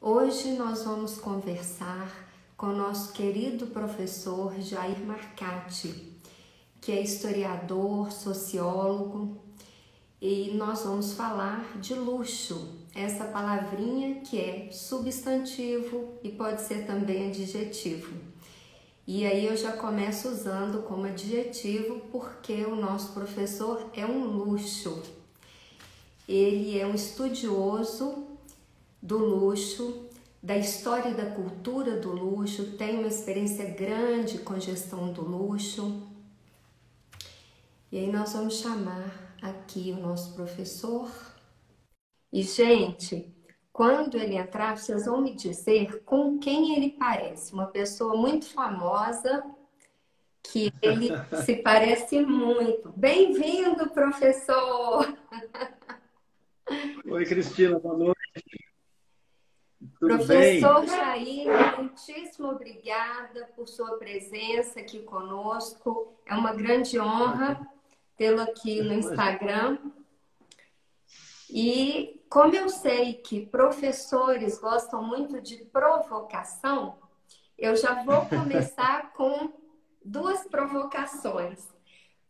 Hoje nós vamos conversar com o nosso querido professor Jair Marcati, que é historiador, sociólogo, e nós vamos falar de luxo, essa palavrinha que é substantivo e pode ser também adjetivo. E aí eu já começo usando como adjetivo porque o nosso professor é um luxo. Ele é um estudioso do luxo, da história e da cultura do luxo, tem uma experiência grande com gestão do luxo. E aí nós vamos chamar aqui o nosso professor. E, gente, quando ele entrar, vocês vão me dizer com quem ele parece. Uma pessoa muito famosa, que ele se parece muito. Bem-vindo, professor! Oi, Cristina, boa noite. Tudo bem? Professor Jair, muitíssimo obrigada por sua presença aqui conosco. É uma grande honra tê-lo aqui no Imagina. Instagram. E como eu sei que professores gostam muito de provocação, eu já vou começar com duas provocações,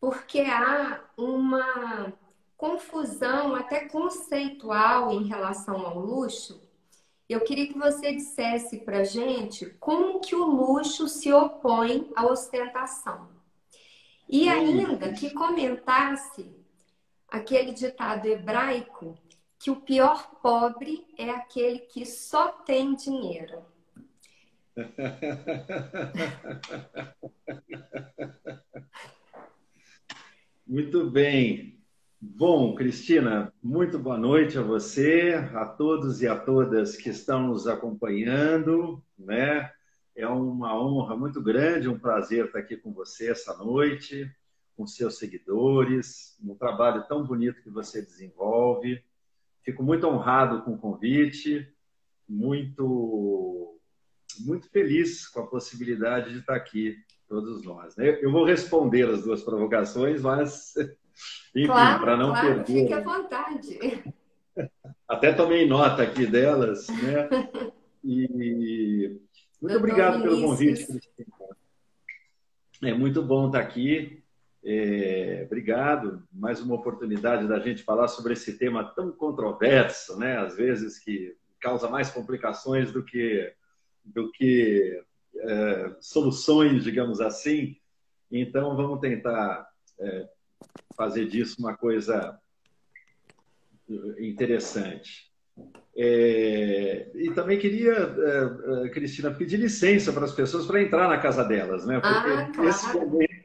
porque há uma confusão até conceitual em relação ao luxo. Eu queria que você dissesse para gente como que o luxo se opõe à ostentação. E Oi, ainda que comentasse aquele ditado hebraico que o pior pobre é aquele que só tem dinheiro. muito bem. Bom, Cristina, muito boa noite a você, a todos e a todas que estão nos acompanhando, né? É uma honra muito grande, um prazer estar aqui com você essa noite, com seus seguidores, um trabalho tão bonito que você desenvolve. Fico muito honrado com o convite, muito muito feliz com a possibilidade de estar aqui, todos nós, né? Eu vou responder as duas provocações, mas, enfim, para Claro, não claro, fique à perder, vontade. até tomei nota aqui delas, né? E muito Doutor obrigado pelo convite, Vinícius, Cristina. É muito bom estar aqui. Obrigado. Mais uma oportunidade da gente falar sobre esse tema tão controverso, né? Às vezes que causa mais complicações do que soluções, digamos assim. Então, vamos tentar fazer disso uma coisa interessante. E também queria, Cristina, pedir licença para as pessoas para entrar na casa delas, né? ah, Porque esse claro, momento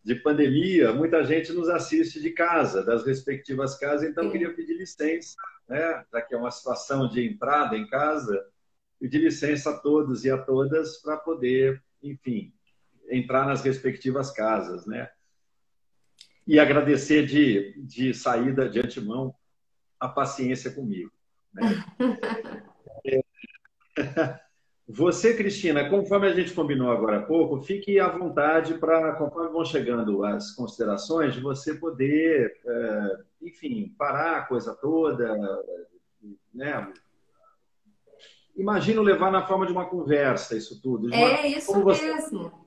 de pandemia, muita gente nos assiste de casa, das respectivas casas, então sim. queria pedir licença, né? Já que é uma situação de entrada em casa, pedir licença a todos e a todas para poder, enfim, entrar nas respectivas casas, né? E agradecer de saída, de antemão, a paciência comigo, né? Você, Cristina, conforme a gente combinou agora há pouco, fique à vontade para, conforme vão chegando as considerações, de você poder, enfim, parar a coisa toda, né? Imagino levar na forma de uma conversa isso tudo, É isso mesmo.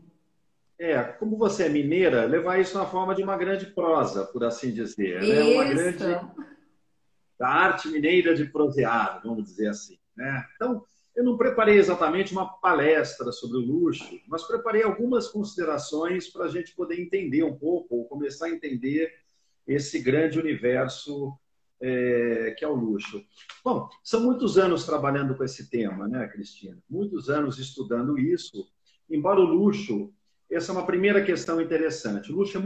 como você é mineira, levar isso na forma de uma grande prosa, por assim dizer, né? Uma grande Isso. da arte mineira de prosear, vamos dizer assim, né? Então, eu não preparei exatamente uma palestra sobre o luxo, mas preparei algumas considerações para a gente poder entender um pouco, ou começar a entender esse grande universo que é o luxo. Bom, são muitos anos trabalhando com esse tema, né, Cristina? Muitos anos estudando isso, embora o luxo, essa é uma primeira questão interessante. O luxo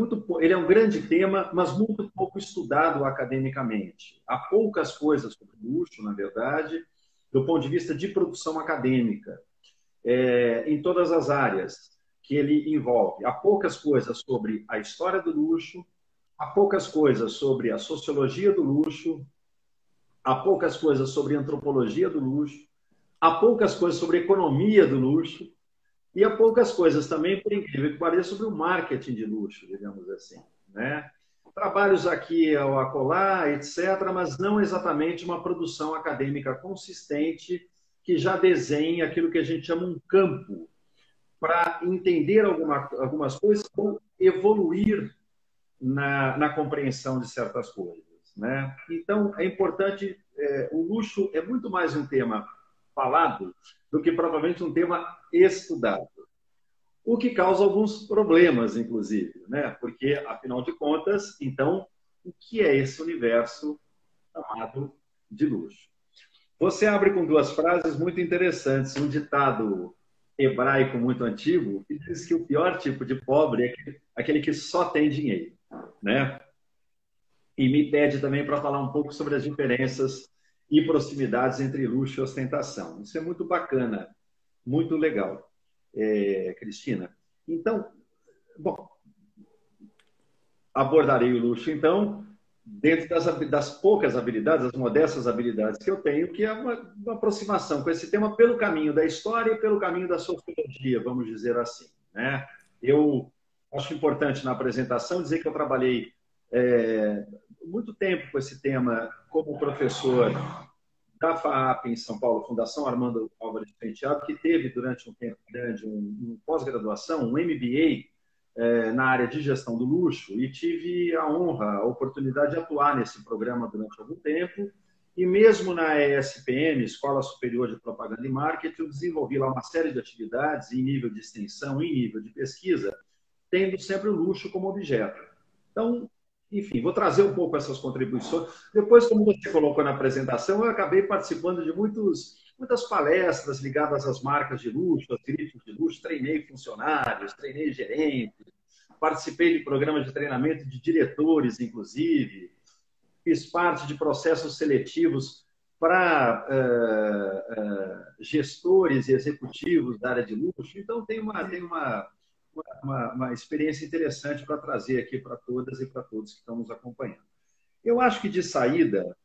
ele é um grande tema, mas muito pouco estudado academicamente. Há poucas coisas sobre luxo, na verdade, do ponto de vista de produção acadêmica, em todas as áreas que ele envolve. Há poucas coisas sobre a história do luxo, há poucas coisas sobre a sociologia do luxo, há poucas coisas sobre antropologia do luxo, há poucas coisas sobre economia do luxo, e há poucas coisas também, por incrível que pareça, sobre o marketing de luxo, digamos assim, né? trabalhos aqui ou acolá, etc., mas não exatamente uma produção acadêmica consistente que já desenhe aquilo que a gente chama um campo para entender algumas coisas ou evoluir na compreensão de certas coisas, né? Então, é importante, o luxo é muito mais um tema falado do que propriamente um tema estudado. O que causa alguns problemas, inclusive, né? Porque, afinal de contas, então, o que é esse universo chamado de luxo? Você abre com duas frases muito interessantes. Um ditado hebraico muito antigo que diz que o pior tipo de pobre é aquele que só tem dinheiro, né? E me pede também para falar um pouco sobre as diferenças e proximidades entre luxo e ostentação. Isso é muito bacana, muito legal, Cristina. Então, bom, abordarei o luxo, então, dentro das poucas habilidades, das modestas habilidades que eu tenho, que é uma aproximação com esse tema pelo caminho da história e pelo caminho da sociologia, vamos dizer assim, né? Eu acho importante na apresentação dizer que eu trabalhei muito tempo com esse tema como professor da FAAP em São Paulo, Fundação Armando Álvares de Penteado, que teve durante um tempo grande um pós-graduação, um MBA, na área de gestão do luxo, e tive a honra, a oportunidade de atuar nesse programa durante algum tempo, e mesmo na ESPM, Escola Superior de Propaganda e Marketing, eu desenvolvi lá uma série de atividades em nível de extensão, em nível de pesquisa, tendo sempre o luxo como objeto. Então, enfim, vou trazer um pouco essas contribuições. Depois, como você colocou na apresentação, eu acabei participando de muitas palestras ligadas às marcas de luxo, às grifes de luxo. Treinei funcionários, treinei gerentes, participei de programas de treinamento de diretores, inclusive. Fiz parte de processos seletivos para gestores e executivos da área de luxo. Então, tem uma experiência interessante para trazer aqui para todas e para todos que estão nos acompanhando. Eu acho que, de saída,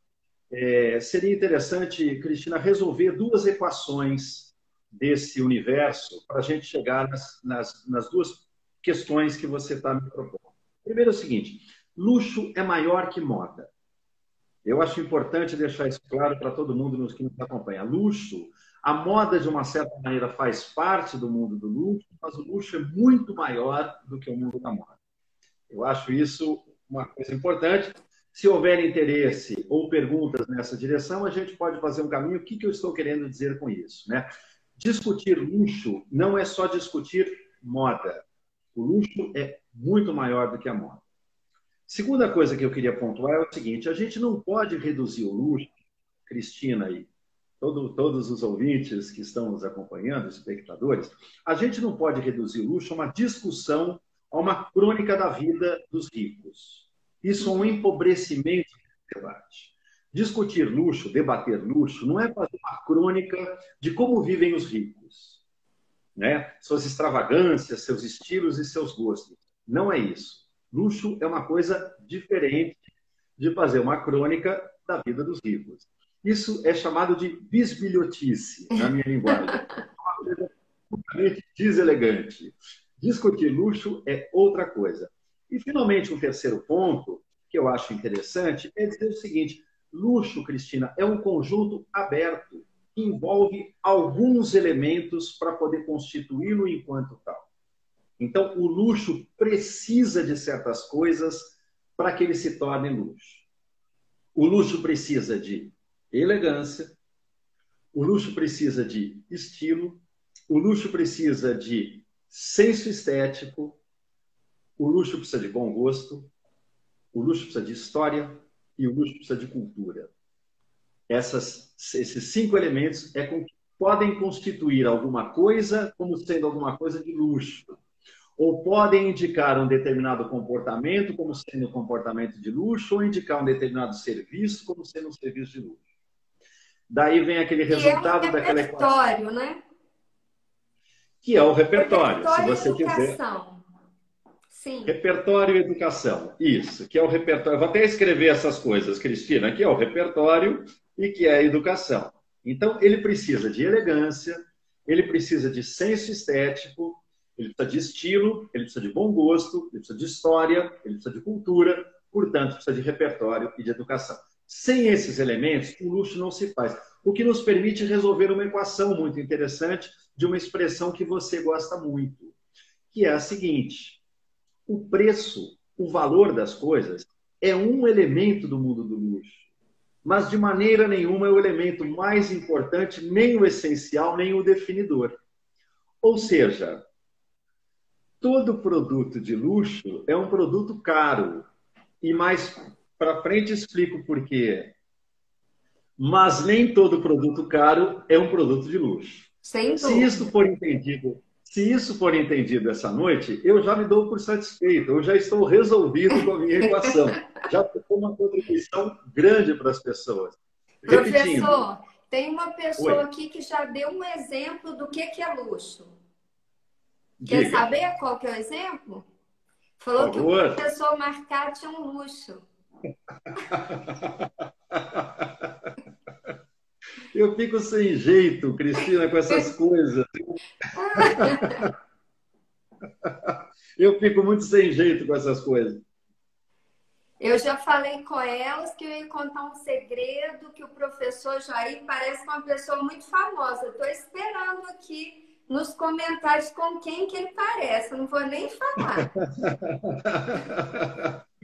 seria interessante, Cristina, resolver duas equações desse universo para a gente chegar nas duas questões que você está me propondo. Primeiro é o seguinte: luxo é maior que moda. Eu acho importante deixar isso claro para todo mundo que nos acompanha. Luxo, a moda, de uma certa maneira, faz parte do mundo do luxo, mas o luxo é muito maior do que o mundo da moda. Eu acho isso uma coisa importante. Se houver interesse ou perguntas nessa direção, a gente pode fazer um caminho. O que eu estou querendo dizer com isso, né? Discutir luxo não é só discutir moda. O luxo é muito maior do que a moda. Segunda coisa que eu queria pontuar é o seguinte: a gente não pode reduzir o luxo, Cristina e todos os ouvintes que estão nos acompanhando, os espectadores, a gente não pode reduzir o luxo a uma discussão, a uma crônica da vida dos ricos. Isso é um empobrecimento do debate. Discutir luxo, debater luxo, não é fazer uma crônica de como vivem os ricos, né? Suas extravagâncias, seus estilos e seus gostos. Não é isso. Luxo é uma coisa diferente de fazer uma crônica da vida dos ricos. Isso é chamado de bisbilhotice, na minha linguagem. Uma coisa completamente deselegante. Discutir luxo é outra coisa. E, finalmente, um terceiro ponto que eu acho interessante é dizer o seguinte: luxo, Cristina, é um conjunto aberto, que envolve alguns elementos para poder constituí-lo enquanto tal. Então, o luxo precisa de certas coisas para que ele se torne luxo. O luxo precisa de elegância, o luxo precisa de estilo, o luxo precisa de senso estético, o luxo precisa de bom gosto, o luxo precisa de história e o luxo precisa de cultura. Esses 5 elementos podem constituir alguma coisa como sendo alguma coisa de luxo, ou podem indicar um determinado comportamento como sendo um comportamento de luxo, ou indicar um determinado serviço como sendo um serviço de luxo. Daí vem aquele resultado daquela equação, né? Que é o repertório, se Repertório e você quiser. educação. Sim. Repertório e educação. Isso, que é o repertório. Eu vou até escrever essas coisas, Cristina, que é o repertório e que é a educação. Então, ele precisa de elegância, ele precisa de senso estético, ele precisa de estilo, ele precisa de bom gosto, ele precisa de história, ele precisa de cultura, portanto, precisa de repertório e de educação. Sem esses elementos, o luxo não se faz. O que nos permite resolver uma equação muito interessante de uma expressão que você gosta muito, que é a seguinte: o preço, o valor das coisas, é um elemento do mundo do luxo, mas de maneira nenhuma é o elemento mais importante, nem o essencial, nem o definidor. Ou seja, todo produto de luxo é um produto caro. E mais para frente explico por quê. Mas nem todo produto caro é um produto de luxo. Sem Se dúvida. isso for entendido essa noite, eu já me dou por satisfeito, eu já estou resolvido com a minha equação. Já ficou uma contribuição grande para as pessoas. Repetindo. Professor, tem uma pessoa Oi. aqui que já deu um exemplo do que é luxo. Diga. Quer saber qual que é o exemplo? Falou que o professor Marcati é um luxo. Eu fico sem jeito, Cristina, com essas coisas. Eu fico muito sem jeito com essas coisas. Eu já falei com elas que eu ia contar um segredo, que o professor Jair parece uma pessoa muito famosa. Estou esperando aqui nos comentários com quem que ele parece. Eu não vou nem falar.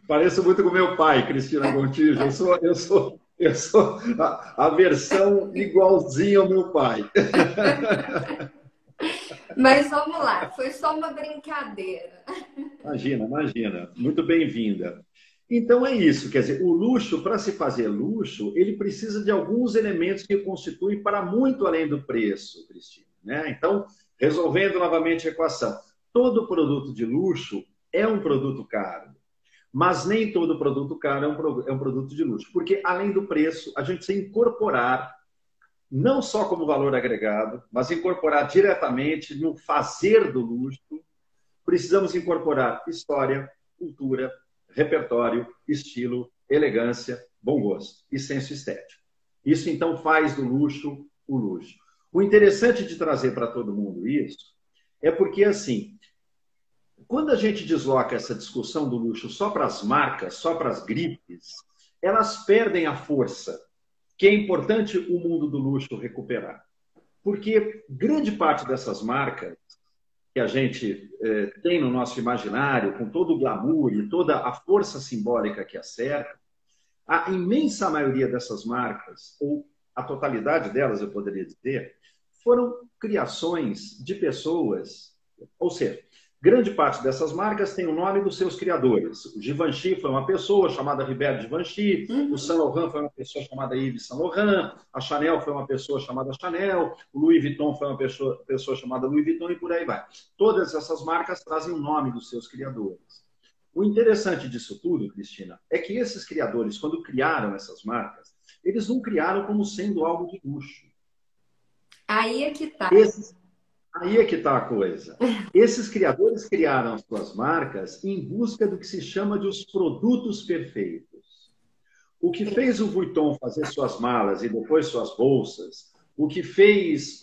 Pareço muito com meu pai, Cristina Gontijo. Eu sou a versão igualzinha ao meu pai. Mas vamos lá, foi só uma brincadeira. Imagina. Muito bem-vinda. Então é isso, quer dizer, o luxo, para se fazer luxo, ele precisa de alguns elementos que o constituem para muito além do preço, Cristina, né? Então, resolvendo novamente a equação, todo produto de luxo é um produto caro. Mas nem todo produto caro é um produto de luxo. Porque, além do preço, a gente precisa incorporar, não só como valor agregado, mas incorporar diretamente no fazer do luxo. Precisamos incorporar história, cultura, repertório, estilo, elegância, bom gosto e senso estético. Isso, então, faz do luxo o luxo. O interessante de trazer para todo mundo isso é porque, assim, quando a gente desloca essa discussão do luxo só para as marcas, só para as grifes, elas perdem a força, que é importante o mundo do luxo recuperar. Porque grande parte dessas marcas que a gente tem no nosso imaginário, com todo o glamour e toda a força simbólica que a cerca, a imensa maioria dessas marcas, ou a totalidade delas, eu poderia dizer, foram criações de pessoas, ou seja, grande parte dessas marcas tem o nome dos seus criadores. O Givenchy foi uma pessoa chamada Hubert Givenchy, o Saint Laurent foi uma pessoa chamada Yves Saint Laurent, a Chanel foi uma pessoa chamada Chanel, o Louis Vuitton foi uma pessoa chamada Louis Vuitton e por aí vai. Todas essas marcas trazem o nome dos seus criadores. O interessante disso tudo, Cristina, é que esses criadores, quando criaram essas marcas, eles não criaram como sendo algo de luxo. Aí é que está. Aí é que está a coisa. Esses criadores criaram as suas marcas em busca do que se chama de os produtos perfeitos. O que fez o Vuitton fazer suas malas e depois suas bolsas, o que fez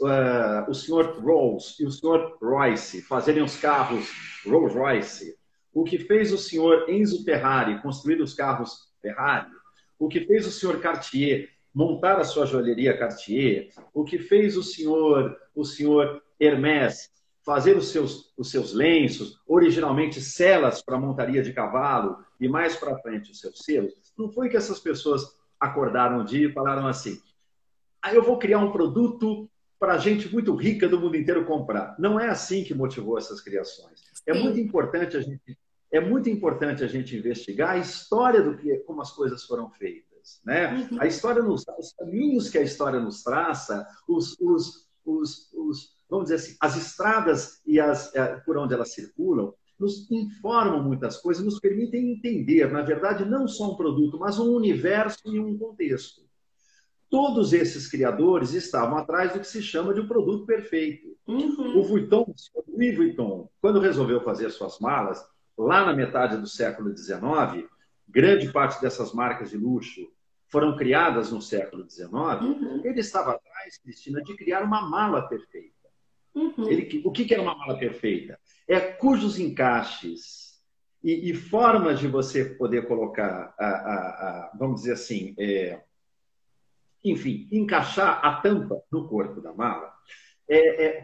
o Sr. Rolls e o Sr. Royce fazerem os carros Rolls Royce, o que fez o Sr. Enzo Ferrari construir os carros Ferrari, o que fez o Sr. Cartier montar a sua joalheria Cartier, o que fez o senhor Hermès fazer os seus lenços, originalmente celas para montaria de cavalo e mais para frente os seus selos, não foi que essas pessoas acordaram um dia e falaram assim: eu vou criar um produto para gente muito rica do mundo inteiro comprar. Não é assim que motivou essas criações. É muito importante a gente investigar a história como as coisas foram feitas, né? A história os caminhos que a história nos traça, vamos dizer assim, as estradas e por onde elas circulam, nos informam muitas coisas, nos permitem entender, na verdade, não só um produto, mas um universo e um contexto. Todos esses criadores estavam atrás do que se chama de um produto perfeito. O Louis Vuitton, quando resolveu fazer suas malas, lá na metade do século XIX, grande parte dessas marcas de luxo foram criadas no século XIX, ele estava atrás, Cristina, de criar uma mala perfeita. O que era uma mala perfeita? É cujos encaixes e formas de você poder colocar, vamos dizer assim, enfim, encaixar a tampa no corpo da mala,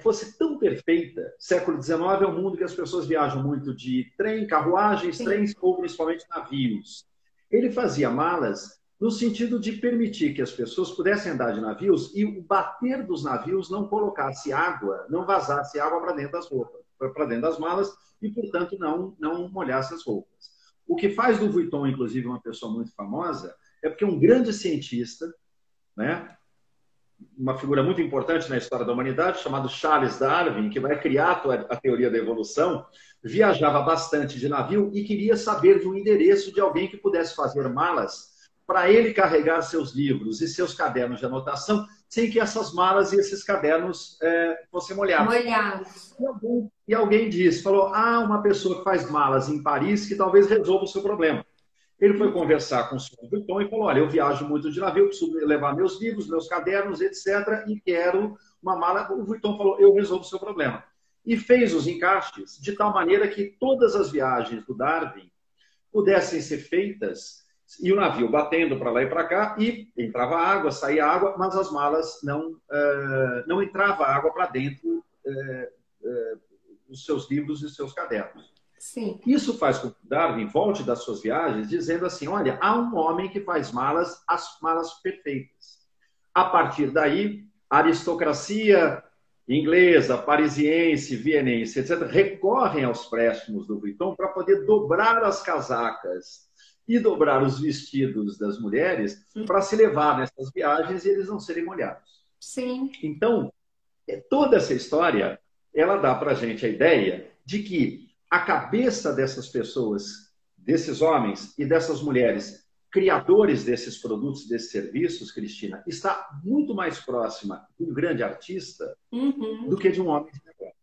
fosse tão perfeita. Século XIX é um mundo que as pessoas viajam muito de trem, carruagens, Sim. trens ou principalmente navios. Ele fazia malas no sentido de permitir que as pessoas pudessem andar de navios e o bater dos navios não colocasse água, não vazasse água para dentro das roupas, para dentro das malas e, portanto, não molhasse as roupas. O que faz do Vuitton, inclusive, uma pessoa muito famosa, é porque um grande cientista, né, uma figura muito importante na história da humanidade, chamado Charles Darwin, que vai criar a teoria da evolução, viajava bastante de navio e queria saber de um endereço de alguém que pudesse fazer malas para ele carregar seus livros e seus cadernos de anotação sem que essas malas e esses cadernos fossem molhados. Molhados. E alguém disse, falou, uma pessoa que faz malas em Paris que talvez resolva o seu problema. Ele foi conversar com o senhor Vuitton e falou, olha, eu viajo muito de navio, preciso levar meus livros, meus cadernos, etc., e quero uma mala. O Vuitton falou, eu resolvo o seu problema. E fez os encaixes de tal maneira que todas as viagens do Darwin pudessem ser feitas, e o navio batendo para lá e para cá, e entrava água, saía água, mas as malas não entrava água para dentro dos seus livros e seus cadernos. Sim. Isso faz com que Darwin volte das suas viagens dizendo assim, olha, há um homem que faz malas, as malas perfeitas. A partir daí, a aristocracia inglesa, parisiense, vienense, etc., recorrem aos préstimos do Vuitton para poder dobrar as casacas e dobrar os vestidos das mulheres para se levar nessas viagens e eles não serem molhados. Sim. Então, toda essa história, ela dá para a gente a ideia de que a cabeça dessas pessoas, desses homens e dessas mulheres, criadores desses produtos, desses serviços, Cristina, está muito mais próxima de um grande artista do que de um homem de negócio.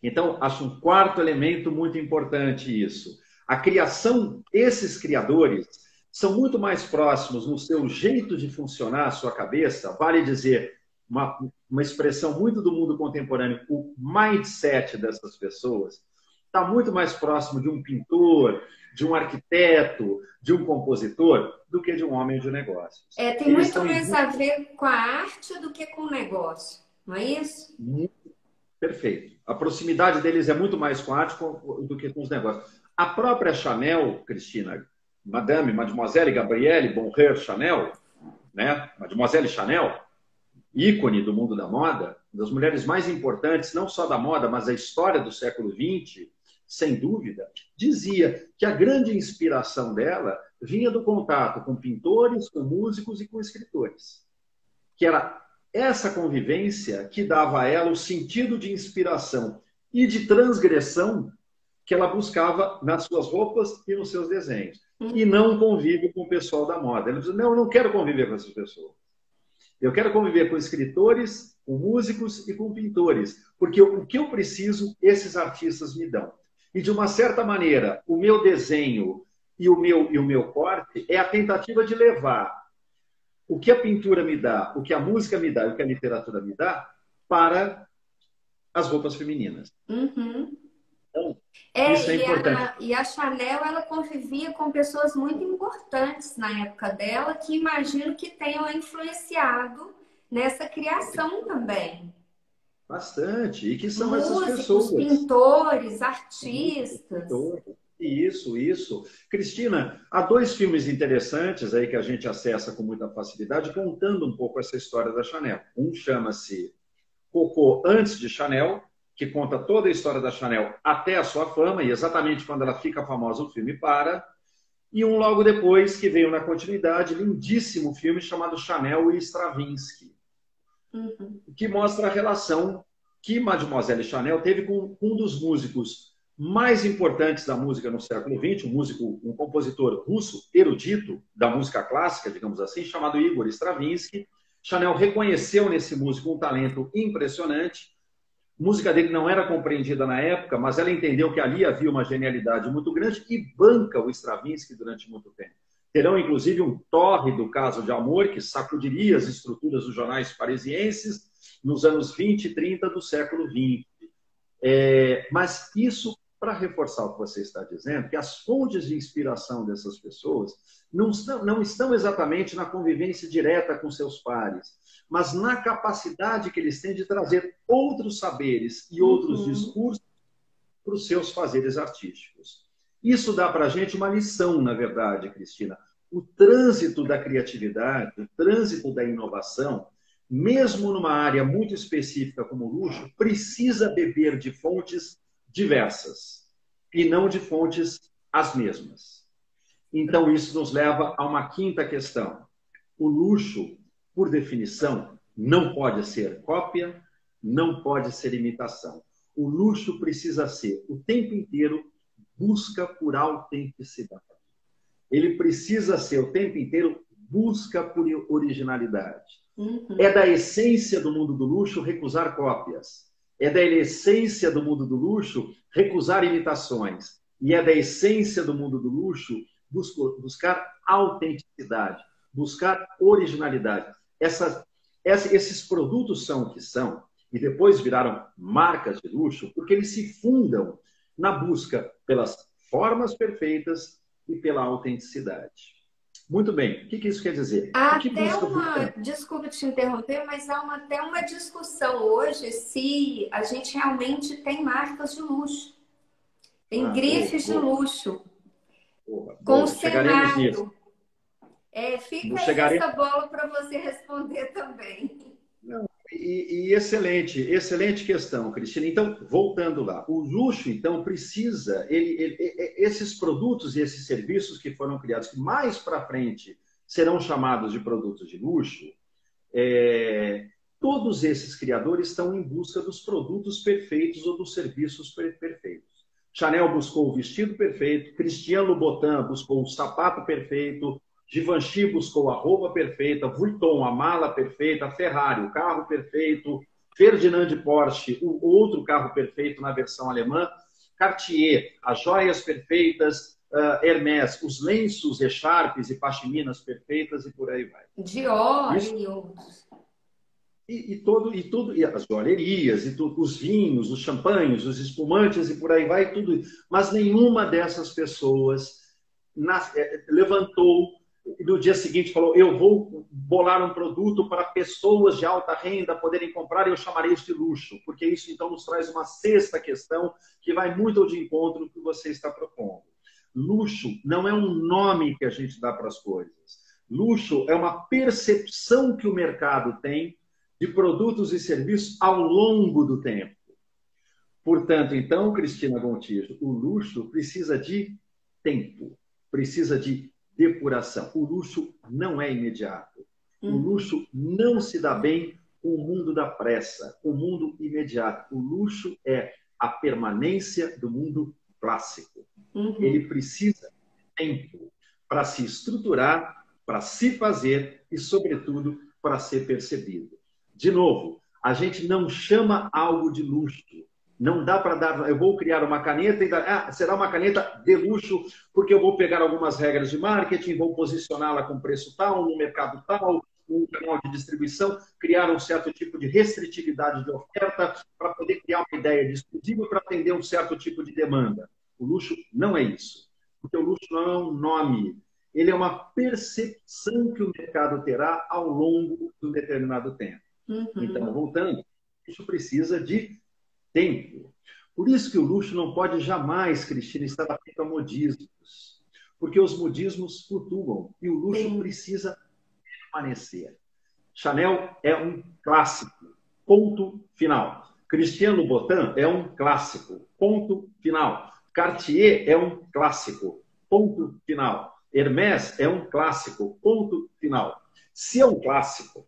Então, acho um quarto elemento muito importante isso. A criação, esses criadores são muito mais próximos no seu jeito de funcionar a sua cabeça, vale dizer, uma expressão muito do mundo contemporâneo, o mindset dessas pessoas está muito mais próximo de um pintor, de um arquiteto, de um compositor, do que de um homem de negócios. Tem muito mais a ver com a arte do que com o negócio, não é isso? Perfeito. A proximidade deles é muito mais com a arte do que com os negócios. A própria Chanel, Cristina, Mademoiselle Gabrielle Bonheur Chanel, né? Mademoiselle Chanel, ícone do mundo da moda, das mulheres mais importantes, não só da moda, mas da história do século XX, sem dúvida, dizia que a grande inspiração dela vinha do contato com pintores, com músicos e com escritores. Que era essa convivência que dava a ela o sentido de inspiração e de transgressão que ela buscava nas suas roupas e nos seus desenhos. E não convive com o pessoal da moda. Ela dizia, não, eu não quero conviver com essas pessoas. Eu quero conviver com escritores, com músicos e com pintores, porque o que eu preciso, esses artistas me dão. E, de uma certa maneira, o meu desenho e o meu corte é a tentativa de levar o que a pintura me dá, o que a música me dá, o que a literatura me dá, para as roupas femininas. Uhum. Então, isso é importante. E a Chanel, ela convivia com pessoas muito importantes na época dela, que imagino que tenham influenciado nessa criação também. Bastante. E que são Músicos, essas pessoas. pintores, artistas. Isso. Cristina, há 2 filmes interessantes aí que a gente acessa com muita facilidade, contando um pouco essa história da Chanel. Um chama-se Coco Antes de Chanel, que conta toda a história da Chanel até a sua fama, e exatamente quando ela fica famosa o filme para. E um logo depois, que veio na continuidade, lindíssimo filme chamado Chanel e Stravinsky, que mostra a relação que Mademoiselle Chanel teve com um dos músicos mais importantes da música no século XX, um compositor russo erudito da música clássica, digamos assim, chamado Igor Stravinsky. Chanel reconheceu nesse músico um talento impressionante. A música dele não era compreendida na época, mas ela entendeu que ali havia uma genialidade muito grande e banca o Stravinsky durante muito tempo. Terão, inclusive, um tórrido caso de amor que sacudiria as estruturas dos jornais parisienses nos anos 20 e 30 do século XX. Mas isso para reforçar o que você está dizendo, que as fontes de inspiração dessas pessoas não estão exatamente na convivência direta com seus pares, mas na capacidade que eles têm de trazer outros saberes e outros discursos para os seus fazeres artísticos. Isso dá para a gente uma lição, na verdade, Cristina. O trânsito da criatividade, o trânsito da inovação, mesmo numa área muito específica como o luxo, precisa beber de fontes diversas e não de fontes as mesmas. Então, isso nos leva a uma quinta questão. O luxo, por definição, não pode ser cópia, não pode ser imitação. O luxo precisa ser, o tempo inteiro, busca por autenticidade. Ele precisa ser, o tempo inteiro, busca por originalidade. É da essência do mundo do luxo recusar cópias. É da essência do mundo do luxo recusar imitações. E é da essência do mundo do luxo buscar autenticidade, buscar originalidade. Esses produtos são o que são, e depois viraram marcas de luxo, porque eles se fundam na busca pelas formas perfeitas e pela autenticidade. Muito bem, o que isso quer dizer? Desculpa te interromper, mas há até uma discussão hoje se a gente realmente tem marcas de luxo. Tem grifes de luxo. Com cenário. Fica aí essa bola para você responder também. Não, excelente questão, Cristina. Então, voltando lá, o luxo, então, precisa, esses produtos e esses serviços que foram criados, que mais para frente serão chamados de produtos de luxo, todos esses criadores estão em busca dos produtos perfeitos ou dos serviços perfeitos. Chanel buscou o vestido perfeito, Christian Louboutin buscou o sapato perfeito, Givenchy buscou a roupa perfeita, Vuitton a mala perfeita, Ferrari o carro perfeito, Ferdinand Porsche o outro carro perfeito na versão alemã, Cartier as joias perfeitas, Hermès os lenços, echarpes e pashminas perfeitas e por aí vai. Dior e outros. E as joalherias, os vinhos, os champanhes, os espumantes e por aí vai, tudo. Mas nenhuma dessas pessoas levantou e no dia seguinte falou: eu vou bolar um produto para pessoas de alta renda poderem comprar e eu chamarei isso de luxo, porque isso então nos traz uma sexta questão que vai muito ao de encontro do que você está propondo. Luxo não é um nome que a gente dá para as coisas. Luxo é uma percepção que o mercado tem de produtos e serviços ao longo do tempo. Portanto, então, Cristina Gontijo, o luxo precisa de tempo, precisa de depuração. O luxo não é imediato. O luxo não se dá bem com o mundo da pressa, com o mundo imediato. O luxo é a permanência do mundo clássico. Ele precisa de tempo para se estruturar, para se fazer e, sobretudo, para ser percebido. De novo, a gente não chama algo de luxo. Não dá para dar... Eu vou criar uma caneta e será uma caneta de luxo porque eu vou pegar algumas regras de marketing, vou posicioná-la com preço tal, no mercado tal, um canal de distribuição, criar um certo tipo de restritividade de oferta para poder criar uma ideia de exclusivo para atender um certo tipo de demanda. O luxo não é isso. Porque o luxo não é um nome. Ele é uma percepção que o mercado terá ao longo de um determinado tempo. Então, voltando, isso precisa de tempo. Por isso que o luxo não pode jamais, Cristina, estar atento a modismos. Porque os modismos flutuam e o luxo precisa permanecer. Chanel é um clássico. Ponto final. Christian Louboutin é um clássico. Ponto final. Cartier é um clássico. Ponto final. Hermès é um clássico. Ponto final. Se é um clássico,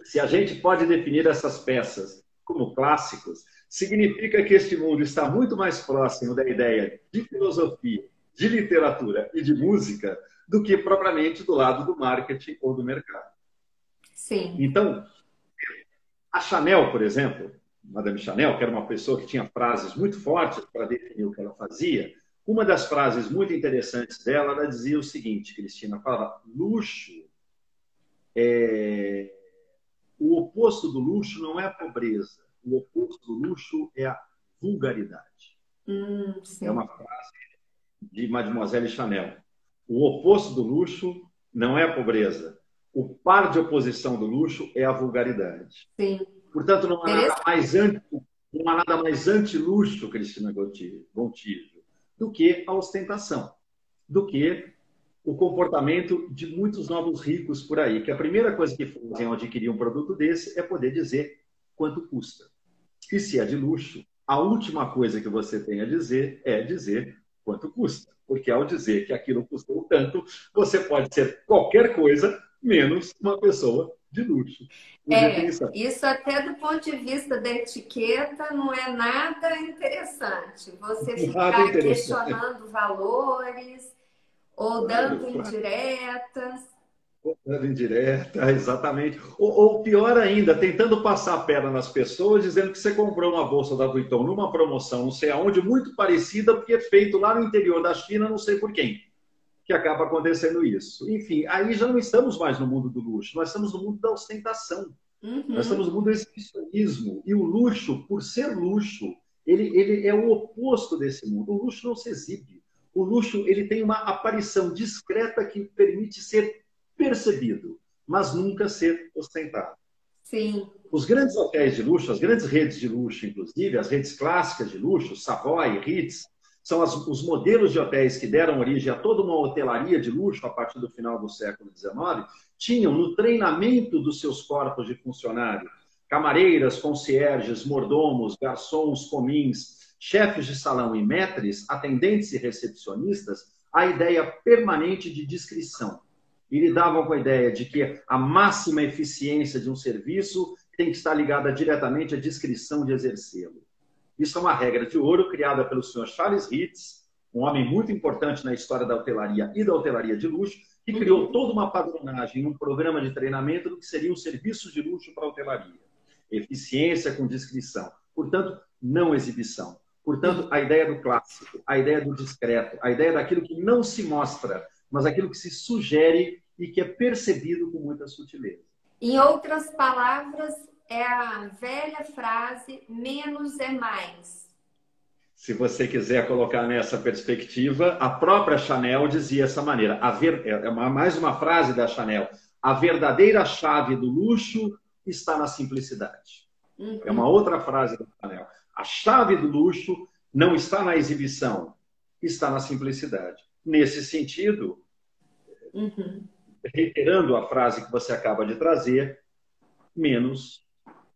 se a gente pode definir essas peças como clássicos, significa que este mundo está muito mais próximo da ideia de filosofia, de literatura e de música do que propriamente do lado do marketing ou do mercado. Sim. Então, a Chanel, por exemplo, Madame Chanel, que era uma pessoa que tinha frases muito fortes para definir o que ela fazia, uma das frases muito interessantes dela, ela dizia o seguinte, Cristina, falava, luxo o oposto do luxo não é a pobreza. O oposto do luxo é a vulgaridade. É sim. uma frase de Mademoiselle Chanel. O oposto do luxo não é a pobreza. O par de oposição do luxo é a vulgaridade. Sim. Portanto, Interessante. não há nada mais anti-luxo, Cristina Gontijo, do que a ostentação, do que o comportamento de muitos novos ricos por aí, que a primeira coisa que fazem ao adquirir um produto desse é poder dizer quanto custa. E se é de luxo, a última coisa que você tem a dizer é dizer quanto custa. Porque ao dizer que aquilo custou tanto, você pode ser qualquer coisa menos uma pessoa de luxo, por definição. Isso até do ponto de vista da etiqueta não é nada interessante. Você Nada ficar interessante. questionando valores ou dando Claro, claro. indiretas. Dando indireta, exatamente. Ou pior ainda, tentando passar a perna nas pessoas, dizendo que você comprou uma bolsa da Vuitton numa promoção, não sei aonde, muito parecida, porque é feito lá no interior da China, não sei por quem, que acaba acontecendo isso. Enfim, aí já não estamos mais no mundo do luxo, nós estamos no mundo da ostentação. Nós estamos Uhum, no mundo do exibicionismo. E o luxo, por ser luxo, ele é o oposto desse mundo. O luxo não se exibe. O luxo ele tem uma aparição discreta que permite ser percebido, mas nunca ser ostentado. sim. Os grandes hotéis de luxo, as grandes redes de luxo, inclusive, as redes clássicas de luxo, Savoy, Ritz, são os modelos de hotéis que deram origem a toda uma hotelaria de luxo a partir do final do século XIX, tinham no treinamento dos seus corpos de funcionário camareiras, concierges, mordomos, garçons, comins, chefes de salão e maîtres, atendentes e recepcionistas, a ideia permanente de discrição. E lidavam com a ideia de que a máxima eficiência de um serviço tem que estar ligada diretamente à discrição de exercê-lo. Isso é uma regra de ouro criada pelo senhor Charles Ritz, um homem muito importante na história da hotelaria e da hotelaria de luxo, que criou Uhum, toda uma padronagem, um programa de treinamento do que seriam serviços de luxo para a hotelaria. Eficiência com discrição. Portanto, não exibição. Portanto, sim. a ideia do clássico, a ideia do discreto, a ideia daquilo que não se mostra, mas aquilo que se sugere e que é percebido com muita sutileza. Em outras palavras, é a velha frase: menos é mais. Se você quiser colocar nessa perspectiva, a própria Chanel dizia dessa maneira. Mais uma frase da Chanel. A verdadeira chave do luxo está na simplicidade. É uma Uhum, outra frase da Chanel. A chave do luxo não está na exibição, está na simplicidade. Nesse sentido, uhum, reiterando a frase que você acaba de trazer, menos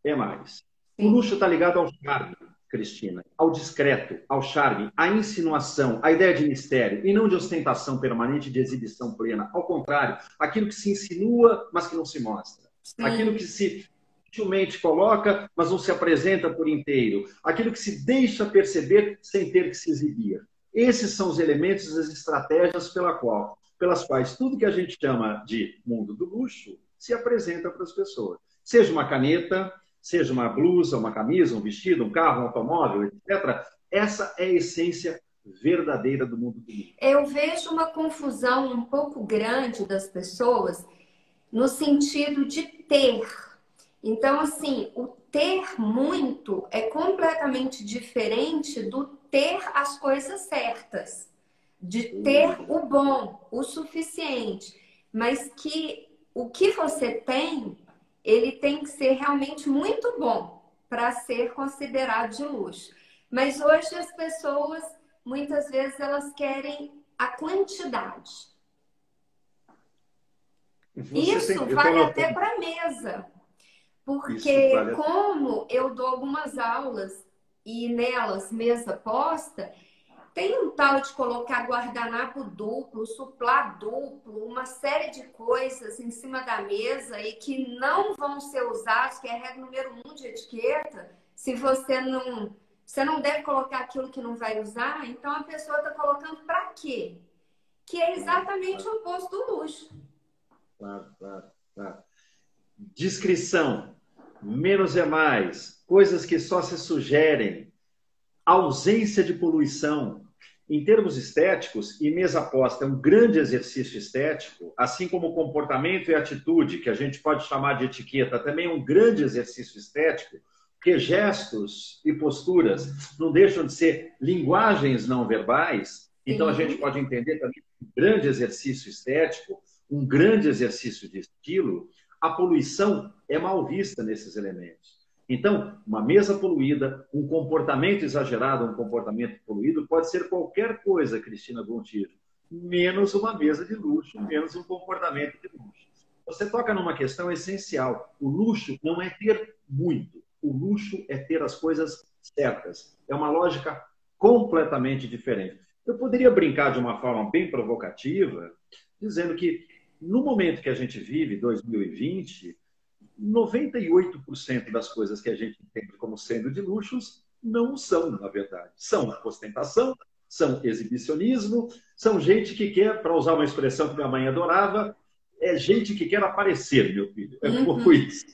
é mais. O sim. luxo está ligado ao charme, Cristina, ao discreto, ao charme, à insinuação, à ideia de mistério, e não de ostentação permanente, de exibição plena. Ao contrário, aquilo que se insinua, mas que não se mostra. Aquilo Sim. que se sutilmente coloca, mas não se apresenta por inteiro. Aquilo que se deixa perceber sem ter que se exibir. Esses são os elementos, as estratégias pelas quais tudo que a gente chama de mundo do luxo se apresenta para as pessoas. Seja uma caneta, seja uma blusa, uma camisa, um vestido, um carro, um automóvel, etc. Essa é a essência verdadeira do mundo do luxo. Eu vejo uma confusão um pouco grande das pessoas no sentido de ter. Então, assim, o ter muito é completamente diferente do ter as coisas certas, de ter o bom, o suficiente, mas que o que você tem, ele tem que ser realmente muito bom para ser considerado de luxo. Mas hoje as pessoas, muitas vezes, elas querem a quantidade. Isso Eu estou vale até notando para a mesa. isso, Porque vale. como eu dou algumas aulas e nelas mesa posta, tem um tal de colocar guardanapo duplo, suplá duplo, uma série de coisas em cima da mesa e que não vão ser usados, que é a regra número 1 de etiqueta. Se você não deve colocar aquilo que não vai usar, então a pessoa está colocando para quê? Que é Claro, exatamente claro, o oposto do luxo. claro, claro, claro. Discrição, menos é mais, coisas que só se sugerem, ausência de poluição. Em termos estéticos, e mesa posta é um grande exercício estético, assim como comportamento e atitude, que a gente pode chamar de etiqueta, também é um grande exercício estético, Porque gestos e posturas não deixam de ser linguagens não verbais. Então, a gente pode entender também um grande exercício estético, um grande exercício de estilo, a poluição é mal vista nesses elementos. Então, uma mesa poluída, um comportamento exagerado, um comportamento poluído, pode ser qualquer coisa, Cristina Gontijo, menos uma mesa de luxo, menos um comportamento de luxo. Você toca numa questão essencial. O luxo não é ter muito. O luxo é ter as coisas certas. É uma lógica completamente diferente. Eu poderia brincar de uma forma bem provocativa, dizendo que no momento que a gente vive, 2020, 98% das coisas que a gente entende como sendo de luxos não são, na verdade. São ostentação, são exibicionismo, são gente que quer, para usar uma expressão que minha mãe adorava, é gente que quer aparecer, meu filho. É um pouco isso.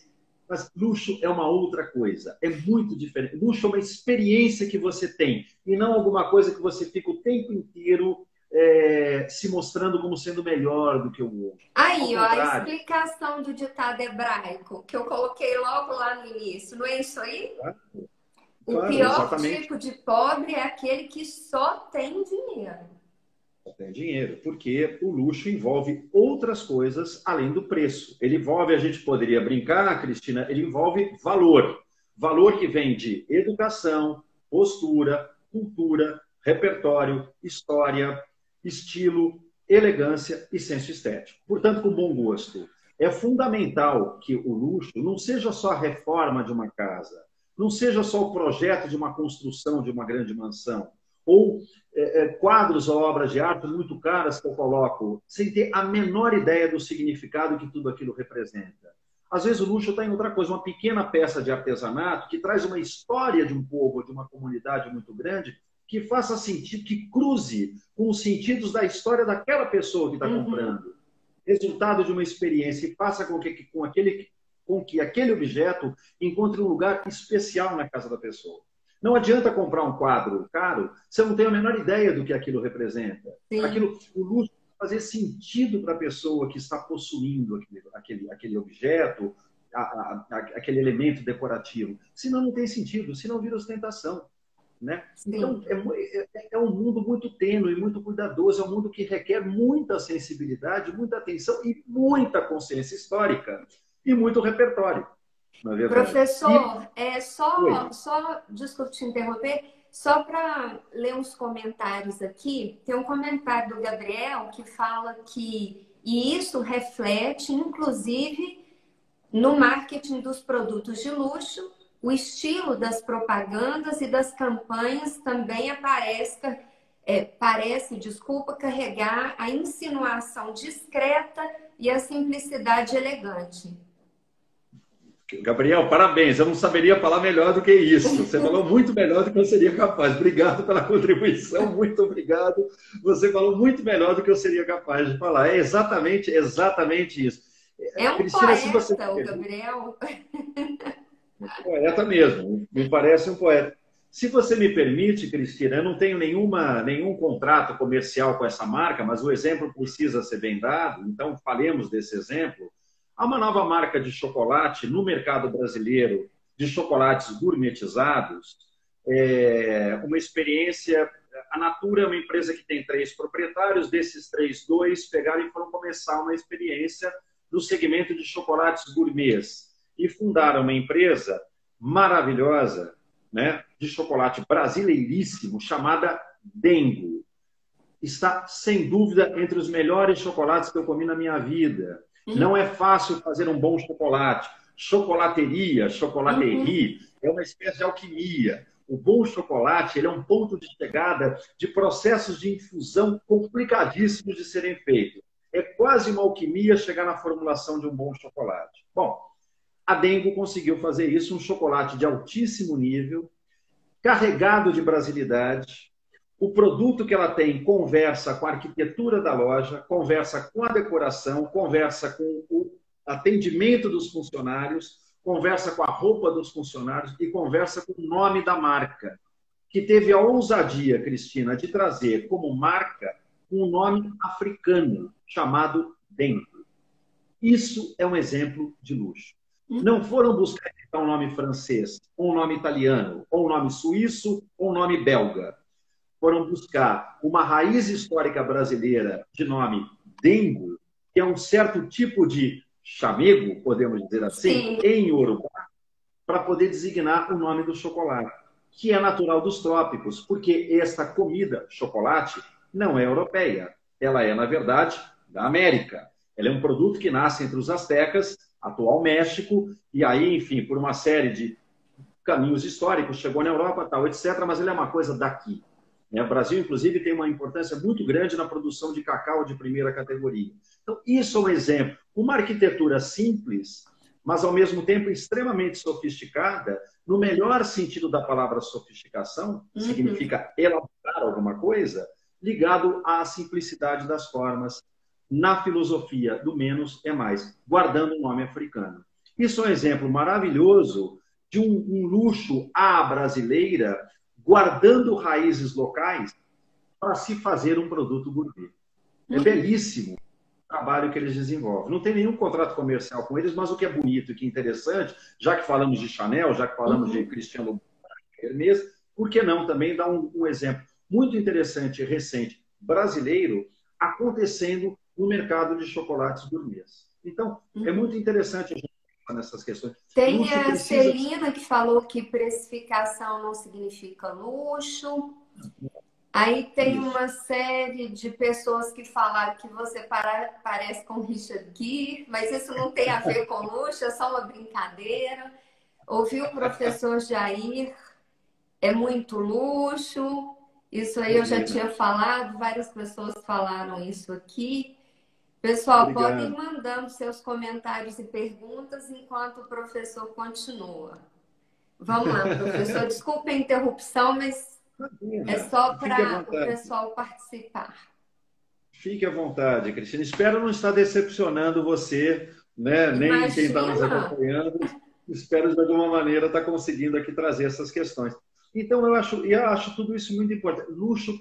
Mas luxo é uma outra coisa, é muito diferente. Luxo é uma experiência que você tem, e não alguma coisa que você fica o tempo inteiro se mostrando como sendo melhor do que o outro. Aí, ó, a explicação do ditado hebraico, que eu coloquei logo lá no início, não é isso aí? Claro, o pior exatamente. tipo de pobre é aquele que só tem dinheiro. Só tem dinheiro, porque o luxo envolve outras coisas além do preço. Ele envolve, a gente poderia brincar, Cristina, ele envolve valor. Valor que vem de educação, postura, cultura, repertório, história, estilo, elegância e senso estético. Portanto, com bom gosto. É fundamental que o luxo não seja só a reforma de uma casa, não seja só o projeto de uma construção de uma grande mansão, ou quadros ou obras de arte muito caras que eu coloco, sem ter a menor ideia do significado que tudo aquilo representa. Às vezes o luxo está em outra coisa, uma pequena peça de artesanato que traz uma história de um povo, de uma comunidade muito grande, que faça sentido, que cruze com os sentidos da história daquela pessoa que está comprando. Resultado de uma experiência e faça com que aquele objeto encontre um lugar especial na casa da pessoa. Não adianta comprar um quadro caro, você não tem a menor ideia do que aquilo representa. O luxo fazer sentido para a pessoa que está possuindo aquele objeto, aquele elemento decorativo. Senão não tem sentido, senão vira ostentação. Né? Então, é um mundo muito tênue, muito cuidadoso, é um mundo que requer muita sensibilidade, muita atenção e muita consciência histórica e muito repertório. Professor, desculpe te interromper, só para ler uns comentários aqui, tem um comentário do Gabriel que fala que e isso reflete, inclusive, no marketing dos produtos de luxo, o estilo das propagandas e das campanhas também parece, carregar a insinuação discreta e a simplicidade elegante. Gabriel, parabéns. Eu não saberia falar melhor do que isso. Você falou muito melhor do que eu seria capaz. Obrigado pela contribuição, muito obrigado. Você falou muito melhor do que eu seria capaz de falar. É exatamente isso. É um Cristina, o Gabriel. Poeta mesmo, me parece um poeta. Se você me permite, Cristina, eu não tenho nenhum contrato comercial com essa marca, mas o exemplo precisa ser bem dado, então falemos desse exemplo. Há uma nova marca de chocolate no mercado brasileiro, de chocolates gourmetizados, uma experiência... A Natura é uma empresa que tem 3 proprietários, desses 3, 2 pegaram e foram começar uma experiência no segmento de chocolates gourmets e fundaram uma empresa maravilhosa, né, de chocolate brasileiríssimo, chamada Dengo. Está, sem dúvida, entre os melhores chocolates que eu comi na minha vida. Não é fácil fazer um bom chocolate. Chocolateria, chocolaterie, é uma espécie de alquimia. O bom chocolate ele é um ponto de chegada de processos de infusão complicadíssimos de serem feitos. É quase uma alquimia chegar na formulação de um bom chocolate. Bom, a Dengo conseguiu fazer isso, um chocolate de altíssimo nível, carregado de brasilidade. O produto que ela tem conversa com a arquitetura da loja, conversa com a decoração, conversa com o atendimento dos funcionários, conversa com a roupa dos funcionários e conversa com o nome da marca, que teve a ousadia, Cristina, de trazer como marca um nome africano chamado Dengo. Isso é um exemplo de luxo. Não foram buscar um nome francês, ou um nome italiano, ou um nome suíço, ou um nome belga. Foram buscar uma raiz histórica brasileira de nome dengo, que é um certo tipo de chamego, podemos dizer assim, Sim. em Urubá, para poder designar o nome do chocolate, que é natural dos trópicos, porque esta comida, chocolate, não é europeia. Ela é, na verdade, da América. Ela é um produto que nasce entre os astecas, atual México, e aí, enfim, por uma série de caminhos históricos, chegou na Europa, tal, etc., mas ele é uma coisa daqui. O Brasil, inclusive, tem uma importância muito grande na produção de cacau de primeira categoria. Então, isso é um exemplo. Uma arquitetura simples, mas, ao mesmo tempo, extremamente sofisticada, no melhor sentido da palavra sofisticação, significa elaborar alguma coisa, ligado à simplicidade das formas, na filosofia do menos é mais, guardando o nome africano. Isso é um exemplo maravilhoso de um luxo à brasileira, guardando raízes locais para se fazer um produto gourmet. É belíssimo o trabalho que eles desenvolvem. Não tem nenhum contrato comercial com eles, mas o que é bonito e que é interessante, já que falamos de Chanel, já que falamos de Christian Louboutin, Hermès, por que não também dar um exemplo muito interessante e recente brasileiro acontecendo no mercado de chocolates gourmets. Então, é muito interessante a gente pensar nessas questões. Tem Luxo a precisa... Celina que falou que precificação não significa luxo. Aí tem Isso. uma série de pessoas que falaram que você parece com Richard Gere, mas isso não tem a ver com luxo, é só uma brincadeira. Ouvi o professor Jair, é muito luxo. Isso aí eu já tinha falado, várias pessoas falaram isso aqui. Pessoal, podem ir mandando seus comentários e perguntas enquanto o professor continua. Vamos lá, professor. Desculpe a interrupção, mas é só para o pessoal participar. Fique à vontade, Cristina. Espero não estar decepcionando você, né? Nem quem está nos acompanhando. Espero, de alguma maneira, estar conseguindo aqui trazer essas questões. Então, eu acho tudo isso muito importante. Luxo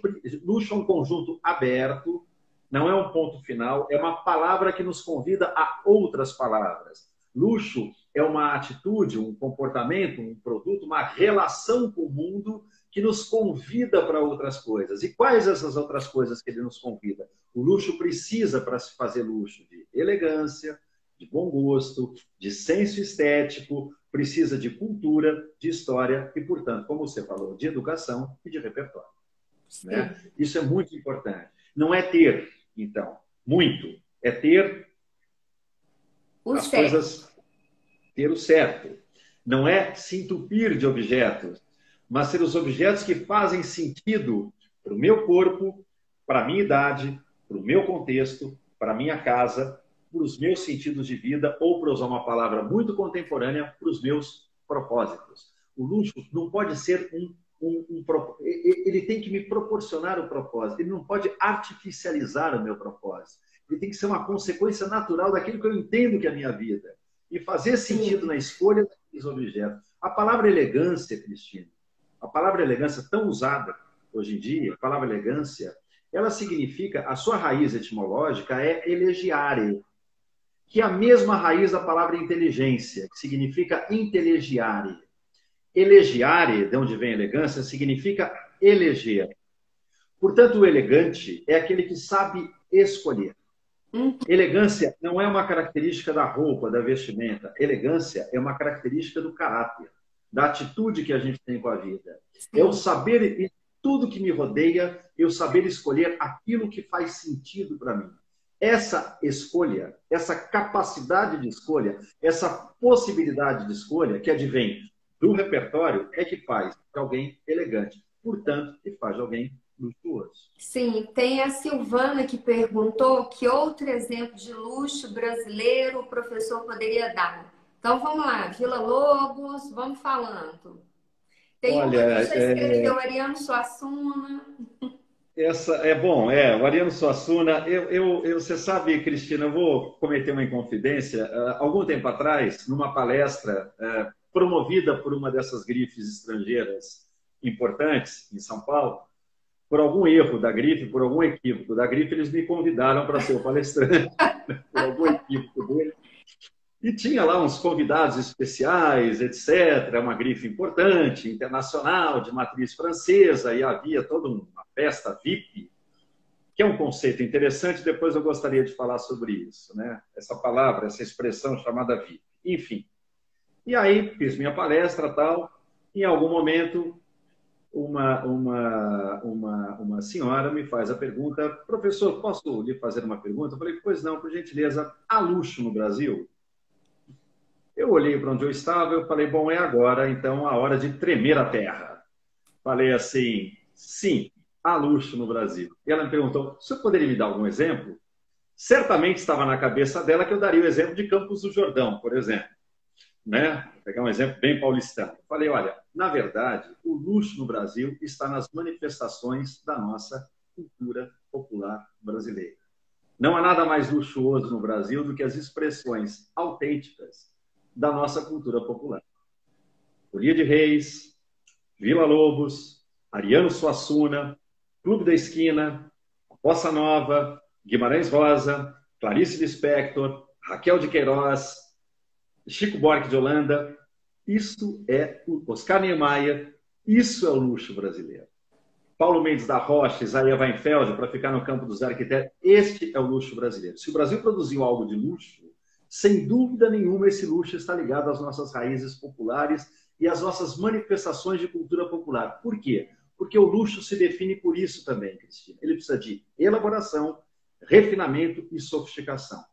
é um conjunto aberto, não é um ponto final, é uma palavra que nos convida a outras palavras. Luxo é uma atitude, um comportamento, um produto, uma relação com o mundo que nos convida para outras coisas. E quais essas outras coisas que ele nos convida? O luxo precisa, para se fazer luxo, de elegância, de bom gosto, de senso estético, precisa de cultura, de história e, portanto, como você falou, de educação e de repertório. Né? Isso é muito importante. Não é ter, então, muito. É ter as coisas, ter o certo. Não é se entupir de objetos, mas ser os objetos que fazem sentido para o meu corpo, para a minha idade, para o meu contexto, para a minha casa, para os meus sentidos de vida, ou, para usar uma palavra muito contemporânea, para os meus propósitos. O luxo não pode ser ele tem que me proporcionar o propósito, ele não pode artificializar o meu propósito. Ele tem que ser uma consequência natural daquilo que eu entendo que é a minha vida. E fazer sentido na escolha dos objetos. A palavra elegância, Cristina, a palavra elegância tão usada hoje em dia, a palavra elegância, ela significa, a sua raiz etimológica é elegiare, que é a mesma raiz da palavra inteligência, que significa inteligiare. Elegiare, de onde vem elegância, significa eleger. Portanto, o elegante é aquele que sabe escolher. Elegância não é uma característica da roupa, da vestimenta. Elegância é uma característica do caráter, da atitude que a gente tem com a vida. É o saber, em tudo que me rodeia, eu saber escolher aquilo que faz sentido para mim. Essa escolha, essa capacidade de escolha, essa possibilidade de escolha que advém do repertório é que faz de alguém elegante. Portanto, que faz de alguém luxuoso. Sim, tem a Silvana que perguntou que outro exemplo de luxo brasileiro o professor poderia dar. Então vamos lá, Vila Lobos, vamos falando. Tem uma que já escreveu Ariano Suassuna. Essa é bom, o Ariano Suassuna. Você sabe, Cristina, eu vou cometer uma inconfidência. Algum tempo atrás, numa palestra promovida por uma dessas grifes estrangeiras importantes em São Paulo, por algum erro da grife, por algum equívoco da grife, eles me convidaram para ser o palestrante, por algum equívoco dele. E tinha lá uns convidados especiais, etc. Uma grife importante, internacional, de matriz francesa, e havia toda uma festa VIP, que é um conceito interessante. Depois eu gostaria de falar sobre isso, né? Essa palavra, essa expressão chamada VIP. Enfim. E aí fiz minha palestra tal. Em algum momento, uma senhora me faz a pergunta: professor, posso lhe fazer uma pergunta? Eu falei: pois não, por gentileza, há luxo no Brasil? Eu olhei para onde eu estava, eu falei: bom, é agora, então, a hora de tremer a terra. Falei assim: sim, há luxo no Brasil. E ela me perguntou: o senhor poderia me dar algum exemplo? Certamente estava na cabeça dela que eu daria o exemplo de Campos do Jordão, por exemplo. Né? Vou pegar um exemplo bem paulistano. Eu falei: olha, na verdade, o luxo no Brasil está nas manifestações da nossa cultura popular brasileira. Não há nada mais luxuoso no Brasil do que as expressões autênticas da nossa cultura popular. Folia de Reis, Villa-Lobos, Ariano Suassuna, Clube da Esquina, Bossa Nova, Guimarães Rosa, Clarice Lispector, Raquel de Queiroz, Chico Buarque de Holanda. Isso é o Oscar Niemeyer, isso é o luxo brasileiro. Paulo Mendes da Rocha, Isaías Weinfeld, para ficar no campo dos arquitetos, este é o luxo brasileiro. Se o Brasil produziu algo de luxo, sem dúvida nenhuma esse luxo está ligado às nossas raízes populares e às nossas manifestações de cultura popular. Por quê? Porque o luxo se define por isso também, Cristina. Ele precisa de elaboração, refinamento e sofisticação.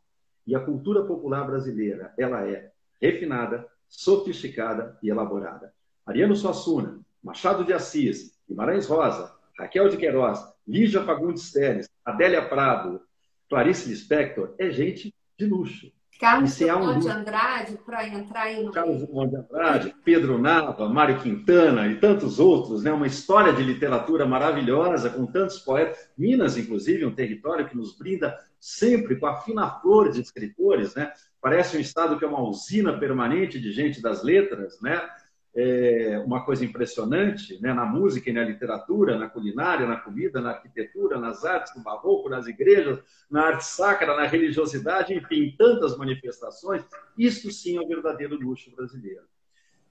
E a cultura popular brasileira, ela é refinada, sofisticada e elaborada. Ariano Suassuna, Machado de Assis, Guimarães Rosa, Raquel de Queiroz, Lígia Fagundes Telles, Adélia Prado, Clarice Lispector, é gente de luxo. Carlos Drummond de Andrade, para entrar aí no Carlos Drummond de Andrade, Pedro Nava, Mário Quintana e tantos outros, né? Uma história de literatura maravilhosa, com tantos poetas. Minas, inclusive, um território que nos brinda sempre com a fina flor de escritores, né? Parece um estado que é uma usina permanente de gente das letras, né? É uma coisa impressionante, né? Na música e na literatura, na culinária, na comida, na arquitetura, nas artes, no barroco, nas igrejas, na arte sacra, na religiosidade, enfim, tantas manifestações. Isso sim é o verdadeiro luxo brasileiro.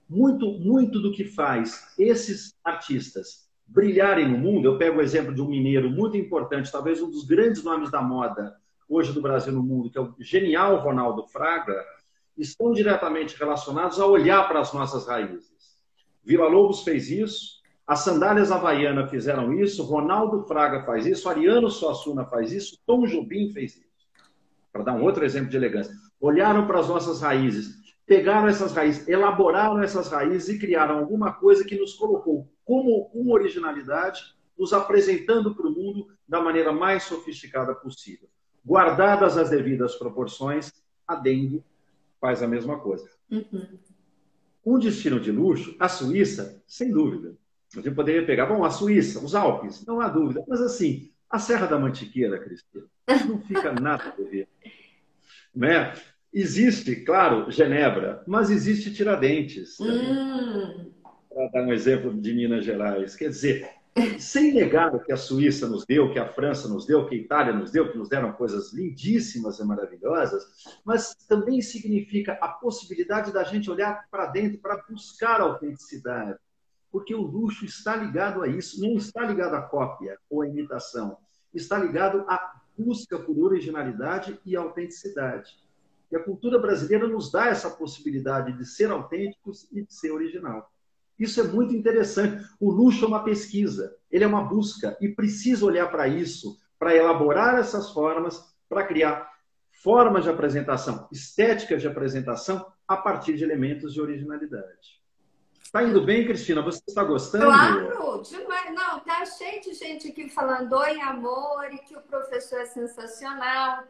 Muito do que faz esses artistas brilharem no mundo, eu pego o exemplo de um mineiro muito importante, talvez um dos grandes nomes da moda hoje do Brasil no mundo, que é o genial Ronaldo Fraga, estão diretamente relacionados a olhar para as nossas raízes. Villa-Lobos fez isso, as sandálias havaianas fizeram isso, Ronaldo Fraga faz isso, Ariano Suassuna faz isso, Tom Jobim fez isso. Para dar um outro exemplo de elegância. Olharam para as nossas raízes, pegaram essas raízes, elaboraram essas raízes e criaram alguma coisa que nos colocou como uma originalidade, nos apresentando para o mundo da maneira mais sofisticada possível. Guardadas as devidas proporções, a dengue faz a mesma coisa. Um destino de luxo, a Suíça, sem dúvida. A gente poderia pegar, bom, a Suíça, os Alpes, não há dúvida. Mas assim, a Serra da Mantiqueira, Cristina, não fica nada a ver. Né? Existe, claro, Genebra, mas existe Tiradentes. Para dar um exemplo de Minas Gerais. Quer dizer, sem negar o que a Suíça nos deu, que a França nos deu, que a Itália nos deu, que nos deram coisas lindíssimas e maravilhosas, mas também significa a possibilidade da gente olhar para dentro para buscar a autenticidade. Porque o luxo está ligado a isso, não está ligado à cópia ou à imitação, está ligado à busca por originalidade e autenticidade. E a cultura brasileira nos dá essa possibilidade de ser autênticos e de ser original. Isso é muito interessante. O luxo é uma pesquisa, ele é uma busca e precisa olhar para isso, para elaborar essas formas, para criar formas de apresentação, estéticas de apresentação a partir de elementos de originalidade. Está indo bem, Cristina? Você está gostando? Claro, demais. Não, tá cheio de gente aqui falando oi, amor, e que o professor é sensacional.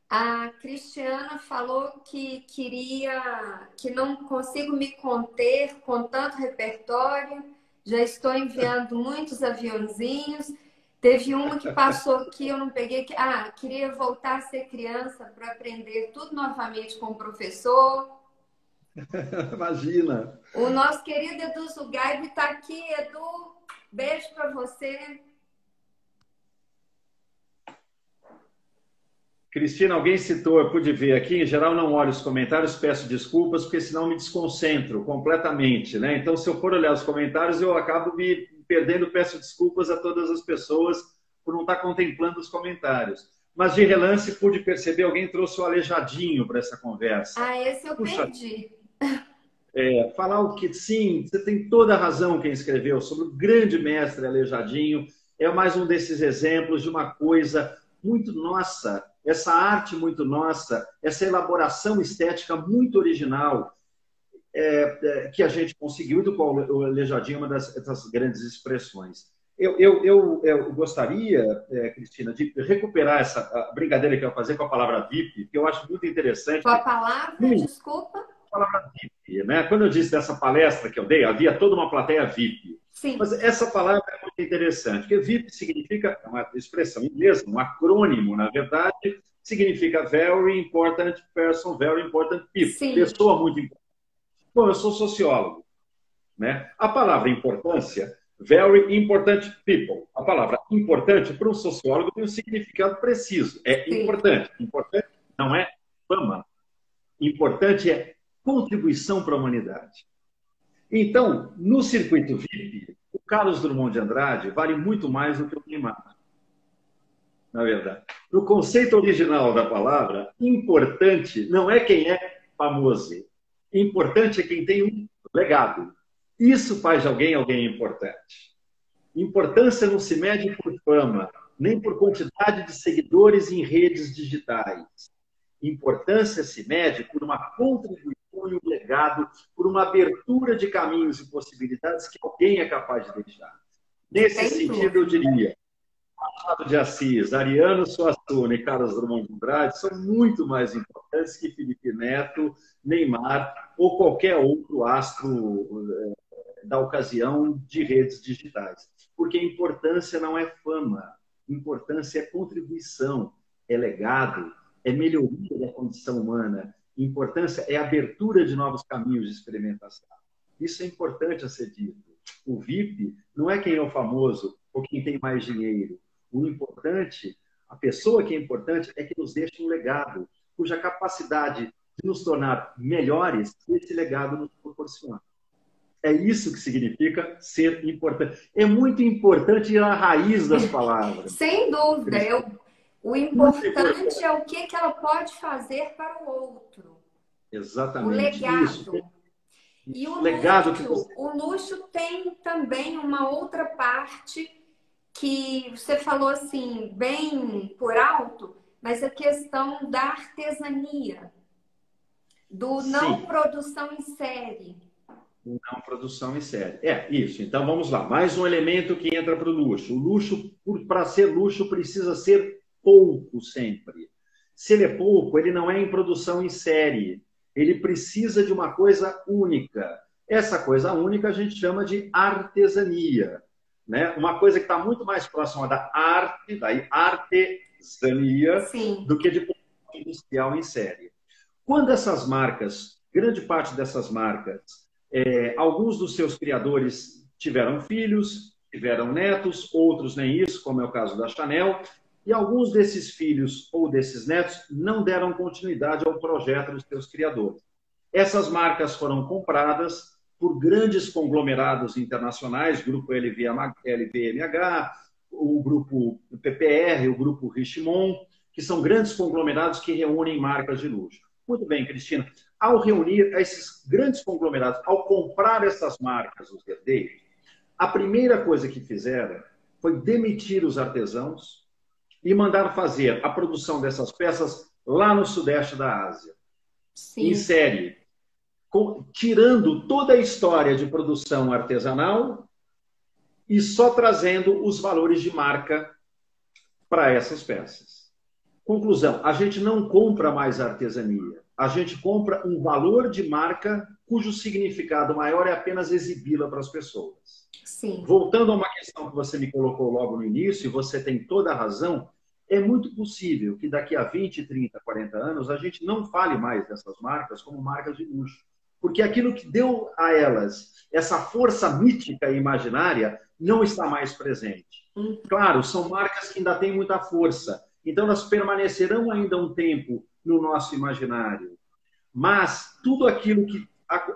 A Cristiana falou que que não consigo me conter com tanto repertório. Já estou enviando muitos aviãozinhos. Teve uma que passou aqui, eu não peguei. Queria voltar a ser criança para aprender tudo novamente com o professor. Imagina. O nosso querido Edu Zugaib está aqui. Edu, beijo para você. Cristina, alguém citou, eu pude ver aqui, em geral não olho os comentários, peço desculpas, porque senão me desconcentro completamente, né? Então, se eu for olhar os comentários, eu acabo me perdendo, peço desculpas a todas as pessoas por não estar contemplando os comentários. Mas, de relance, pude perceber, alguém trouxe o Aleijadinho para essa conversa. Ah, esse eu Puxa, perdi. falar o que, sim, você tem toda a razão quem escreveu sobre o grande mestre Aleijadinho, é mais um desses exemplos de uma coisa muito nossa, essa arte muito nossa, essa elaboração estética muito original que a gente conseguiu, do qual o Aleijadinho é uma das grandes expressões. Eu gostaria, Cristina, de recuperar essa brincadeira que eu ia fazer com a palavra VIP, que eu acho muito interessante. Qual a palavra? Desculpa. A palavra VIP, né? Quando eu disse dessa palestra que eu dei, havia toda uma plateia VIP. Sim. Mas essa palavra é muito interessante, porque VIP significa, é uma expressão inglesa, um acrônimo, na verdade, significa Very Important Person, Very Important People. Sim. Pessoa muito importante. Bom, eu sou sociólogo, né? A palavra importância, Very Important People. A palavra importante para um sociólogo tem um significado preciso. É Sim. importante. Importante não é fama. Importante é contribuição para a humanidade. Então, no circuito VIP, o Carlos Drummond de Andrade vale muito mais do que o Neymar, na verdade. No conceito original da palavra, importante não é quem é famoso. Importante é quem tem um legado. Isso faz de alguém importante. Importância não se mede por fama, nem por quantidade de seguidores em redes digitais. Importância se mede por uma contribuição e um legado, por uma abertura de caminhos e possibilidades que alguém é capaz de deixar. Nesse sentido, eu diria, Machado de Assis, Ariano Suassuna e Carlos Drummond de Andrade são muito mais importantes que Felipe Neto, Neymar ou qualquer outro astro da ocasião de redes digitais. Porque importância não é fama, importância é contribuição, é legado, é melhoria da condição humana. Importância é abertura de novos caminhos de experimentação. Isso é importante a ser dito. O VIP não é quem é o famoso ou quem tem mais dinheiro. O importante, a pessoa que é importante, é que nos deixa um legado, cuja capacidade de nos tornar melhores, esse legado nos proporciona. É isso que significa ser importante. É muito importante ir à raiz das palavras. Sem dúvida. O importante é o que ela pode fazer para o outro. Exatamente. O legado. Isso. E o luxo tem também uma outra parte que você falou assim, bem por alto, mas a questão da artesania, do não produção em série. Não produção em série. Isso. Então, vamos lá. Mais um elemento que entra para o luxo. O luxo, para ser luxo, precisa ser pouco sempre. Se ele é pouco, ele não é em produção em série. Ele precisa de uma coisa única. Essa coisa única a gente chama de artesania, né? Uma coisa que está muito mais próxima da arte, da artesania, do que de produção industrial em série. Quando essas marcas, grande parte dessas marcas, alguns dos seus criadores tiveram filhos, tiveram netos, outros nem isso, como é o caso da Chanel, e alguns desses filhos ou desses netos não deram continuidade ao projeto dos seus criadores. Essas marcas foram compradas por grandes conglomerados internacionais, grupo LVMH, o grupo PPR, o grupo Richemont, que são grandes conglomerados que reúnem marcas de luxo. Muito bem, Cristina. Ao reunir esses grandes conglomerados, ao comprar essas marcas, os herdeiros, a primeira coisa que fizeram foi demitir os artesãos e mandar fazer a produção dessas peças lá no sudeste da Ásia, em série, tirando toda a história de produção artesanal e só trazendo os valores de marca para essas peças. Conclusão, a gente não compra mais artesania, a gente compra um valor de marca cujo significado maior é apenas exibi-la para as pessoas. Sim. Voltando a uma questão que você me colocou logo no início, e você tem toda a razão, é muito possível que daqui a 20, 30, 40 anos a gente não fale mais dessas marcas como marcas de luxo. Porque aquilo que deu a elas essa força mítica e imaginária não está mais presente. Claro, são marcas que ainda têm muita força. Então, elas permanecerão ainda um tempo no nosso imaginário. Mas tudo aquilo que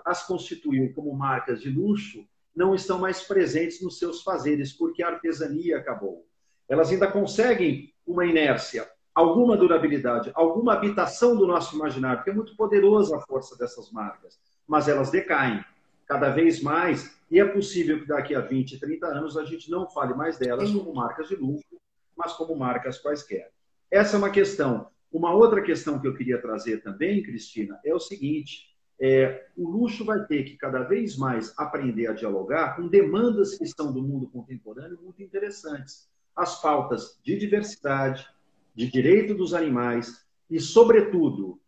as constituiu como marcas de luxo não estão mais presentes nos seus fazeres, porque a artesania acabou. Elas ainda conseguem uma inércia, alguma durabilidade, alguma habitação do nosso imaginário, porque é muito poderosa a força dessas marcas, mas elas decaem cada vez mais, e é possível que daqui a 20, 30 anos a gente não fale mais delas como marcas de luxo, mas como marcas quaisquer. Essa é uma questão. Uma outra questão que eu queria trazer também, Cristina, é o seguinte: o luxo vai ter que cada vez mais aprender a dialogar com demandas que estão do mundo contemporâneo muito interessantes. As pautas de diversidade, de direito dos animais e, sobretudo,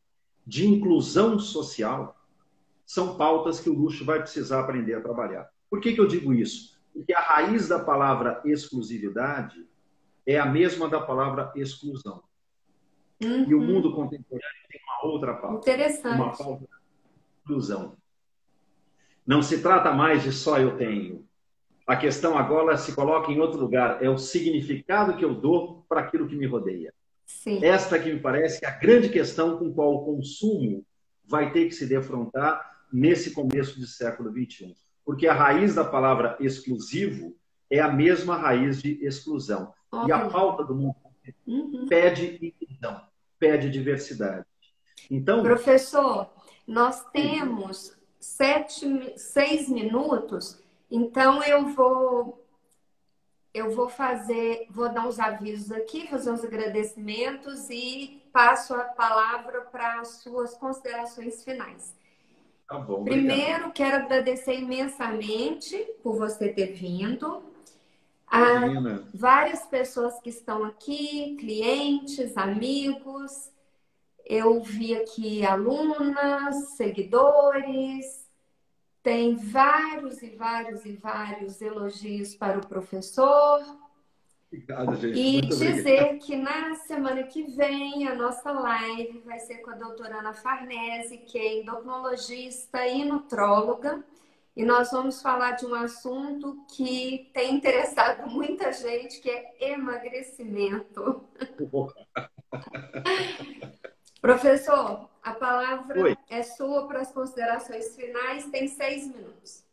de inclusão social, são pautas que o luxo vai precisar aprender a trabalhar. Por que eu digo isso? Porque a raiz da palavra exclusividade é a mesma da palavra exclusão. E o mundo contemporâneo tem uma outra pauta. Interessante. Uma pauta de inclusão. Não se trata mais de só eu tenho. A questão agora se coloca em outro lugar. É o significado que eu dou para aquilo que me rodeia. Sim. Esta que me parece que é a grande questão com a qual o consumo vai ter que se defrontar nesse começo do século XXI. Porque a raiz da palavra exclusivo é a mesma raiz de exclusão. E a pauta do mundo pede inclusão, pede diversidade. Então, professor, nós temos 6 minutos, então eu vou dar uns avisos aqui, fazer uns agradecimentos e passo a palavra para as suas considerações finais. Tá bom, primeiro, quero agradecer imensamente por você ter vindo. Várias pessoas que estão aqui, clientes, amigos. Eu vi aqui alunas, seguidores. Tem vários e vários elogios para o professor. Obrigado, gente. E muito dizer obrigado. que na semana que vem a nossa live vai ser com a doutora Ana Farnese, que é endocrinologista e nutróloga. E nós vamos falar de um assunto que tem interessado muita gente, que é emagrecimento. Professor, a palavra é sua para as considerações finais. Tem 6 minutos.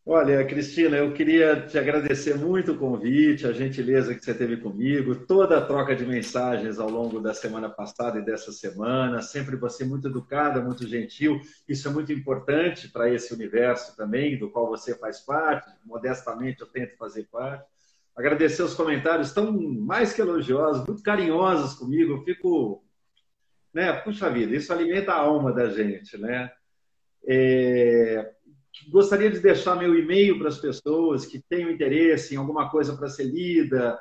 Olha, Cristina, eu queria te agradecer muito o convite, a gentileza que você teve comigo, toda a troca de mensagens ao longo da semana passada e dessa semana, sempre você muito educada, muito gentil, isso é muito importante para esse universo também, do qual você faz parte, modestamente eu tento fazer parte. Agradecer os comentários tão mais que elogiosos, muito carinhosos comigo, eu fico, né, puxa vida, isso alimenta a alma da gente, né? Gostaria de deixar meu e-mail para as pessoas que tenham interesse em alguma coisa para ser lida,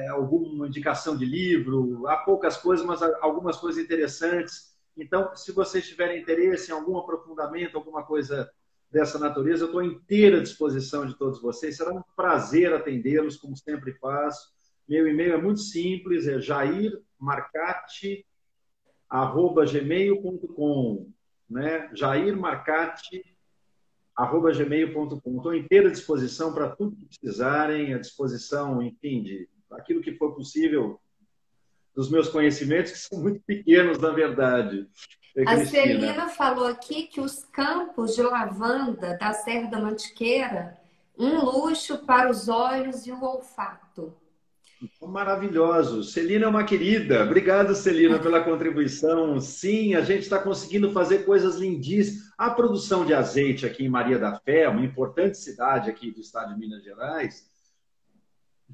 alguma indicação de livro. Há poucas coisas, mas algumas coisas interessantes. Então, se vocês tiverem interesse em algum aprofundamento, alguma coisa dessa natureza, eu estou à inteira disposição de todos vocês. Será um prazer atendê-los, como sempre faço. Meu e-mail é muito simples, é jairmarcati@gmail.com, né? jairmarcati@gmail.com. Estou inteira disposição para tudo que precisarem, à disposição, enfim, de aquilo que for possível, dos meus conhecimentos, que são muito pequenos, na verdade. A Celina falou aqui que os campos de lavanda da Serra da Mantiqueira, um luxo para os olhos e o olfato. Maravilhoso. Celina é uma querida. Obrigado, Celina, pela contribuição. Sim, a gente está conseguindo fazer coisas lindíssimas. A produção de azeite aqui em Maria da Fé, uma importante cidade aqui do estado de Minas Gerais,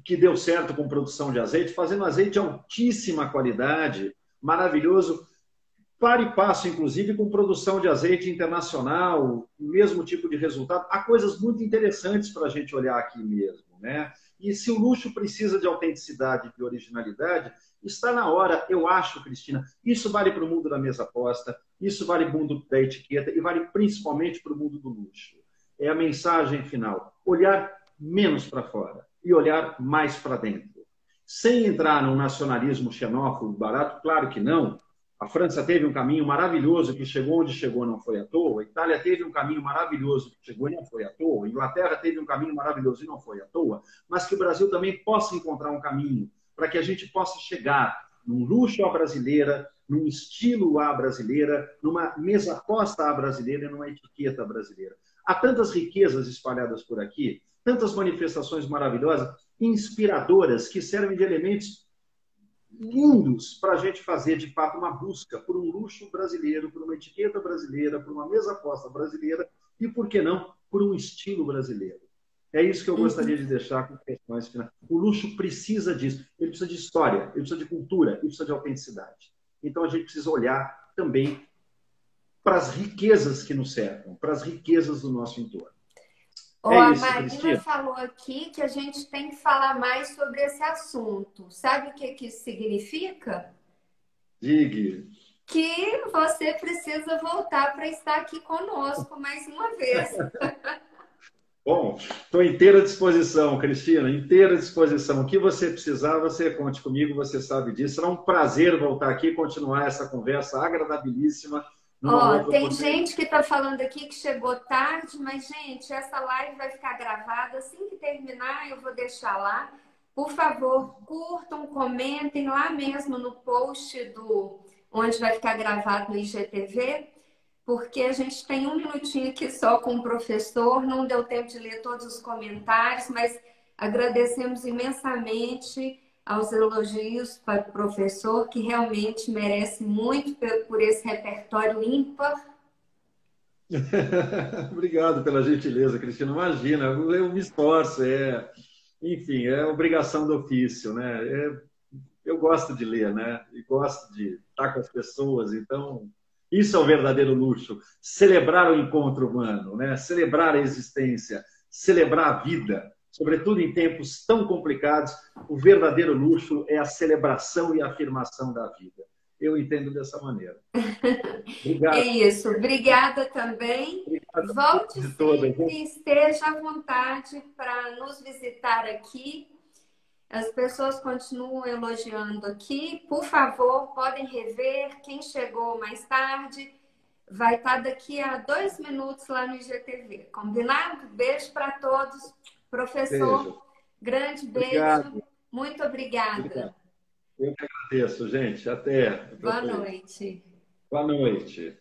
que deu certo com produção de azeite, fazendo azeite de altíssima qualidade, maravilhoso, para e passo, inclusive, com produção de azeite internacional, o mesmo tipo de resultado. Há coisas muito interessantes para a gente olhar aqui mesmo, né? E se o luxo precisa de autenticidade e de originalidade, está na hora, eu acho, Cristina, isso vale para o mundo da mesa posta, isso vale para o mundo da etiqueta e vale principalmente para o mundo do luxo. É a mensagem final. Olhar menos para fora e olhar mais para dentro. Sem entrar num nacionalismo xenófobo barato, claro que não. A França teve um caminho maravilhoso que chegou onde chegou, não foi à toa. A Itália teve um caminho maravilhoso que chegou e não foi à toa. A Inglaterra teve um caminho maravilhoso e não foi à toa. Mas que o Brasil também possa encontrar um caminho para que a gente possa chegar num luxo à brasileira, num estilo à brasileira, numa mesa posta à brasileira e numa etiqueta brasileira. Há tantas riquezas espalhadas por aqui, tantas manifestações maravilhosas, inspiradoras, que servem de elementos lindos para a gente fazer, de fato, uma busca por um luxo brasileiro, por uma etiqueta brasileira, por uma mesa posta brasileira e, por que não, por um estilo brasileiro. É isso que eu gostaria de deixar com questões finais. O luxo precisa disso. Ele precisa de história, ele precisa de cultura, ele precisa de autenticidade. Então, a gente precisa olhar também para as riquezas que nos cercam, para as riquezas do nosso entorno. Ó, a Marina falou aqui que a gente tem que falar mais sobre esse assunto. Sabe o que isso significa? Diga. Que você precisa voltar para estar aqui conosco mais uma vez. Bom, estou inteira disposição, Cristina, inteira disposição. O que você precisar, você conte comigo, você sabe disso. Será um prazer voltar aqui e continuar essa conversa agradabilíssima. Ó, tem gente que está falando aqui que chegou tarde, mas, gente, essa live vai ficar gravada. Assim que terminar, eu vou deixar lá. Por favor, curtam, comentem lá mesmo no post onde vai ficar gravado no IGTV, porque a gente tem um minutinho aqui só com o professor, não deu tempo de ler todos os comentários, mas agradecemos imensamente aos elogios para o professor, que realmente merece muito por esse repertório ímpar. Obrigado pela gentileza, Cristina. Imagina, eu me esforço, enfim, é obrigação do ofício, né? Eu gosto de ler, né? E gosto de estar com as pessoas, então isso é o verdadeiro luxo. Celebrar o encontro humano, né? Celebrar a existência, celebrar a vida. Sobretudo em tempos tão complicados, o verdadeiro luxo é a celebração e a afirmação da vida. Eu entendo dessa maneira. Obrigado. É isso. Obrigada também. Obrigado. Volte sempre, esteja à vontade para nos visitar aqui. As pessoas continuam elogiando aqui. Por favor, podem rever. Quem chegou mais tarde vai estar daqui a 2 minutos lá no IGTV. Combinado? Beijo para todos. Professor, beijo. Grande beijo. Obrigado. Muito obrigada. Obrigado. Eu que agradeço, gente. Até. Boa noite. Boa noite.